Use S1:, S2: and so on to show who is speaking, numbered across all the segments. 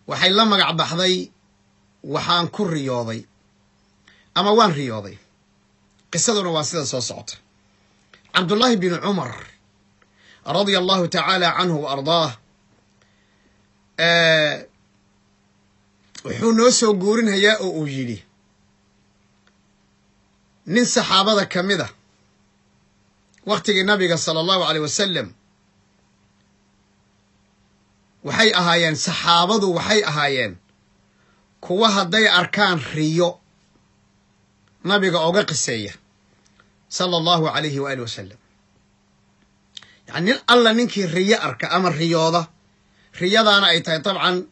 S1: waxay la magac baxday waxaan ku riyooday ama waan riyooday. qisaduna waa sida soo socota. Cabdullaahi bin Cumar radiyallahu ta'ala anhu wa ardaah wuxuu noo soo guurinayaa oo uu yidhi nin saxaabada ka mid ah waqtigii nabiga sallallahu alayhi wasallam waxay ahaayeen kuwa hadday arkaan riyo nabiga oga qiseeya sallallahu alayhi wa alihi wasallam. يعني الله نينكي ريا أركا أما الرياضة رياضة أي طبعا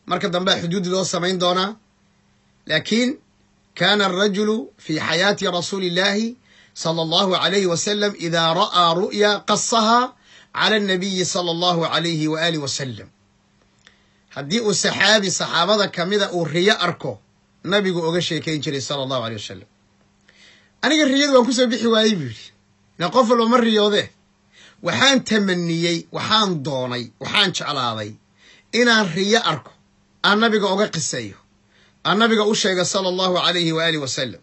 S1: مركز دنبا حدود لو سمين دونا. لكن كان الرجل في حياة رسول الله صلى الله عليه وسلم إذا رأى رؤيا قصها على النبي صلى الله عليه وآله وسلم. هدي السحابي صحابة كمذا الرياء أركو نبي أغشي كينشري صلى الله عليه وسلم. أنا الرياضة وكسب بحواي بيري نقفل ومر رياضه waxaan tamaniyay waxaan doonay waxaan jeclaaday inaan riya arko aan nabiga uga qisayo aan nabiga u sheegay sallallahu alayhi wa alihi wasallam.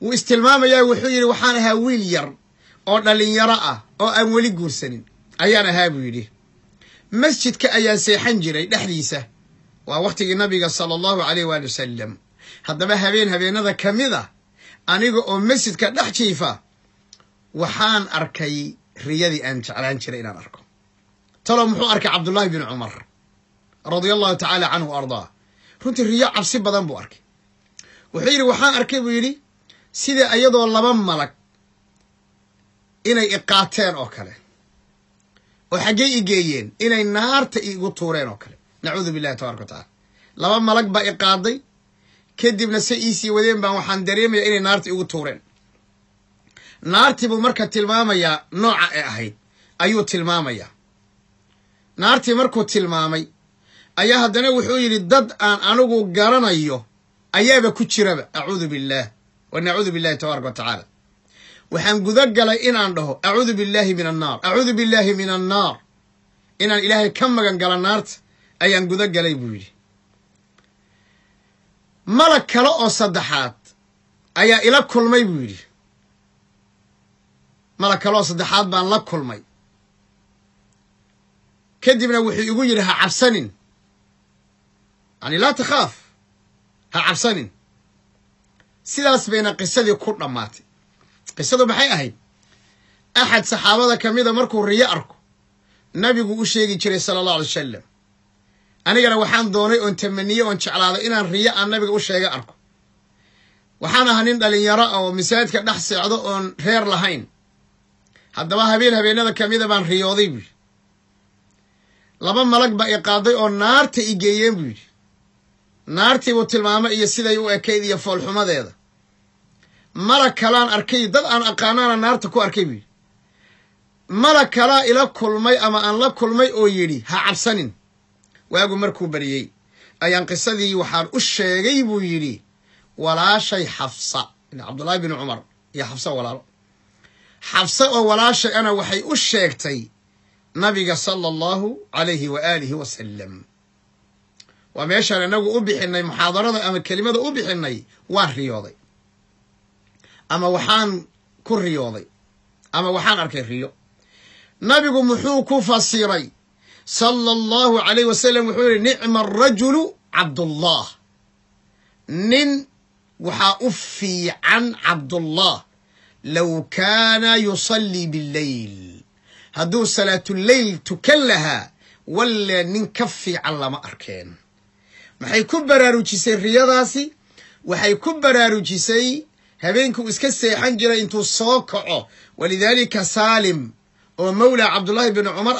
S1: uu istilmaamaya wuxuu yiri waxaan ahaa wiil yar oo dhalinyaro ah oo aan wali guursanin ayaan ahaa buu yiri. masjidka ayaan seexan jiray dhaxdiisa waa waqtigii nabiga sallallahu alayhi wa alihi wasallam. haddaba habeenada kamida aniga oo masjidka dhex jiifa waxaan arkay riyadii aan jeclaan jiray inaan arko. talo muxuu arkay Cabdullaahi bin Cumar radiyallahu ta'ala anhu ardaa. runtii riyo cabsi badan buu arkay. wuxuu yiri waxaan arkay buu yiri sida ayadoo laba malag inay iqaateen oo kale oo xagee igeeyeen inay naarta igu tuureen oo kale. nacuudu billahi tabaaraka wa ta'ala. laba malag ba iqaaday kadibna si iisi wadeen baan waxaan dareemayaa inay naarta igu tuureen. naartii buu marka tilmaamayaa nooca ay ahayd ayuu tilmaamayaa. naartii markuu tilmaamay ayaa haddana wuxuu yidhi dad aan anigu garanayo ayaaba ku jiraba. acuudu billaah wa nacuudu billahi tabaaraka wa tacaala. waxaan guda galay inaan dhaho acuudu billahi min annaar acuudu billahi min annaar inaan ilaahay ka magan gala naarta ayaan guda galay buu yidhi. malag kale oo saddexaad ayaa ila kulmay buu yidhi. malag kaloo saddexaad baan la kulmay kadibna wuxuu igu yidhi ha cabsanin yani laa takhaaf ha cabsanin. sidaas bayna qisadii ku dhammaatay. qisadu maxay ahayd? axad saxaabada ka mida markuu riyo arko nabigu u sheegi jiray sallallahu alayhi wasallam. anigana waxaan doonay oon tamaniye oon jeclaaday inaan riyo aan nabiga u sheega arko. waxaan ahaa nin dhalinyaro ah oo masaajidka dhex seexdo oon reer lahayn. haddaba habeenada kamida baan riyooday buu yidhi. laba malag baa i qaaday oo naarta i geeyeen buu yidhi. naartii buu tilmaamay iyo siday u ekayd iyo foolxumadeeda. malag kalaan arkay dad aan aqaanaana naarta ku arkay buu yidhi. malag kalaa ila kulmay ama aan la kulmay oo yidhi ha cabsanin. waagu markuu bariyey ayaan qisadii waxaan u sheegay buu yidhi walaashay Xafsa Cabdullaahi bin Cumar iyo Xafsa walaalo. xafsa oo walaashay ana waxay u sheegtay nabiga sallallahu alayhi wa alihi wasallam. waa meeshaan inagu u bixinay muxaadarada ama kelimada u bixinay waan riyooday ama waxaan ku riyooday ama waxaan arkay riyo. nabigu muxuu ku fasiray sallallahu alayhi wasallam wuxuu yiri ni'ma ar-rajulu Cabdullah. nin waxaa u fiican Cabdullah لو كان يصلي بالليل هدو صلاة الليل تكلها ولا ننكفي على ما أركان. ما حيكون براروجيسي الرياضاسي وحيكون براروجيسي هبينكو اسكسي حنجرة انتو صوكعو. ولذلك سالم ومولى عبد الله بن عمر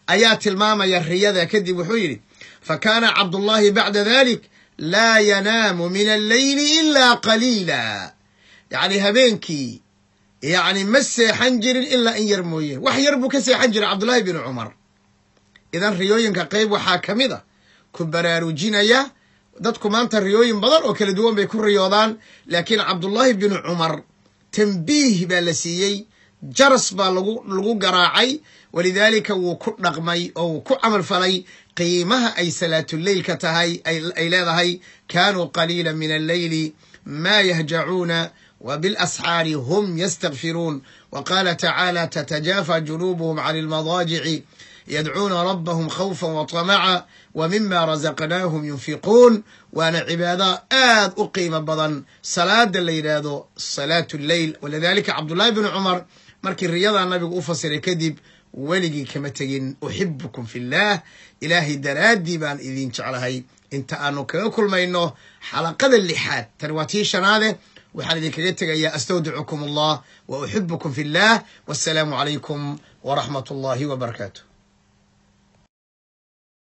S1: آيات الماما يا الرياضة كدي وحيري. فكان عبد الله بعد ذلك لا ينام من الليل إلا قليلا. يعني هبينكي يعني مسي حنجر إلا إن يرمويه وحيربو كسي حنجر عبد الله بن عمر. إذن ريوين كقيب وحاكمذا كبراروجين يا دادكو مانتا ريوين بدر وكل دوان بيكون ريوضان. لكن عبد الله بن عمر تنبيه بالسيي جرس بالغو قراعي ولذلك وكل رقمي أو كل عمل فلي قيمها أي صلاة الليل كتهي أي لهي كانوا قليلا من الليل ما يهجعون وبالأسحار هم يستغفرون. وقال تعالى تتجافى جنوبهم عن المضاجع يدعون ربهم خوفا وطمعا ومما رزقناهم ينفقون. وانا عبادة أقيم بضن صلاة الليل صلاة الليل. ولذلك عبد الله بن عمر مركي الرياضة النبي أفسر كذب ولقي كما تجين أحبكم في الله إلهي درادي بان إذين تعالى انت أنو كل ما إنه حلقة اللحاد ترواتي شناده وحالي كجتك يا أستودعكم الله وأحبكم في الله والسلام عليكم ورحمة الله وبركاته.